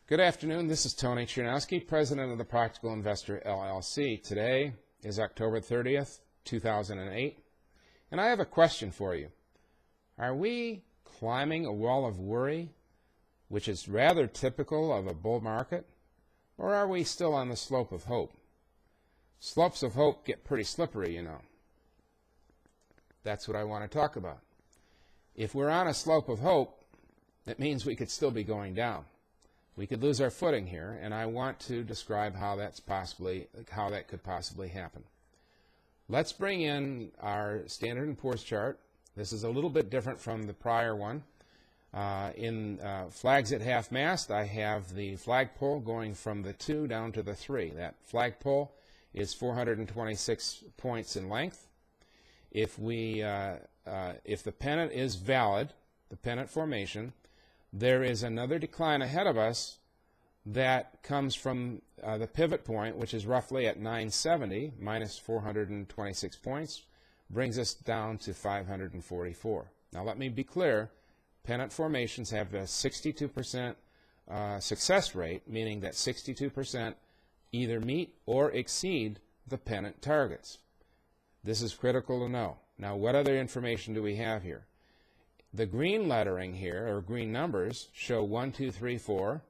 Good afternoon. This is Tony Cherniawski, President of the Practical Investor, LLC. Today is October 30th, 2008, and I have a question for you. Are we climbing a wall of worry, which is rather typical of a bull market, or are we still on the slope of hope? Slopes of hope get pretty slippery, you know. That's what I want to talk about. If we're on a slope of hope, it means we could still be going down. We could lose our footing here, and I want to describe how that could possibly happen. Let's bring in our Standard & Poor's chart. This is a little bit different from the prior one. In flags at half mast, I have the flagpole going from the 2 down to the 3. That flagpole is 426 points in length. If the pennant is valid, the pennant formation, there is another decline ahead of us that comes from the pivot point, which is roughly at 970 minus 426 points, brings us down to 544. Now let me be clear, pennant formations have a 62% success rate, meaning that 62% either meet or exceed the pennant targets. This is critical to know. Now what other information do we have here? The green lettering here, or green numbers, show 1, 2, 3, 4.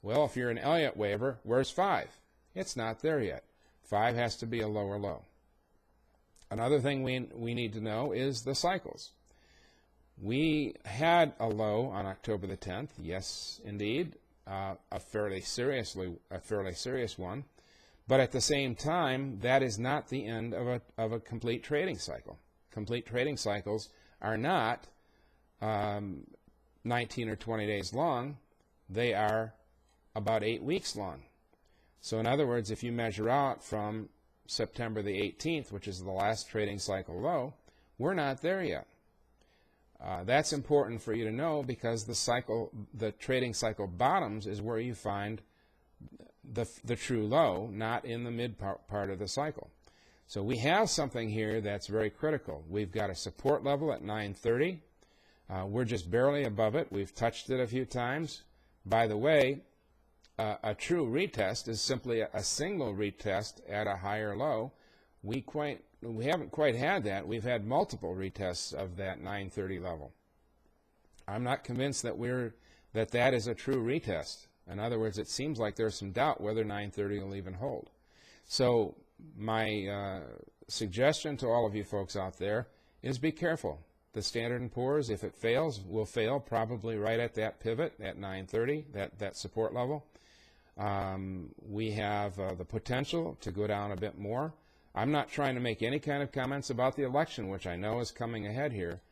Well, if you're an Elliott waiver, where's 5? It's not there yet. 5 has to be a lower low. Another thing we need to know is the cycles. We had a low on October the 10th, yes, indeed, a fairly serious one. But at the same time, that is not the end of a complete trading cycle. Complete trading cycles are not 19 or 20 days long. They are about 8 weeks long. So in other words, if you measure out from September the 18th, which is the last trading cycle low, we're not there yet. That's important for you to know, because the trading cycle bottoms is where you find the true low, not in the mid part of the cycle. So we have something here that's very critical. We've got a support level at 930. We're just barely above it. We've touched it a few times. By the way, a true retest is simply a single retest at a higher low. We haven't quite had that. We've had multiple retests of that 930 level. I'm not convinced that that is a true retest. In other words, it seems like there's some doubt whether 930 will even hold. So my suggestion to all of you folks out there is be careful. The Standard & Poor's, if it fails, will fail probably right at that pivot at 930, that support level. We have the potential to go down a bit more. I'm not trying to make any kind of comments about the election, which I know is coming ahead here,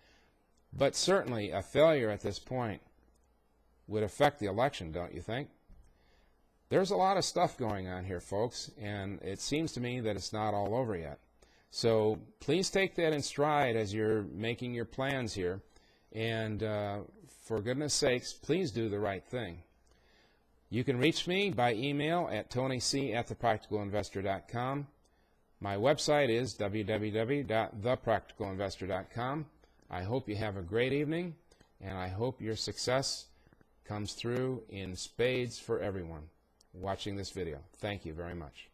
but certainly a failure at this point would affect the election, don't you think? There's a lot of stuff going on here, folks, and it seems to me that it's not all over yet. So please take that in stride as you're making your plans here, and for goodness sakes, please do the right thing. You can reach me by email at tonyc@thepracticalinvestor.com. My website is www.thepracticalinvestor.com. I hope you have a great evening, and I hope your success comes through in spades for everyone watching this video. Thank you very much.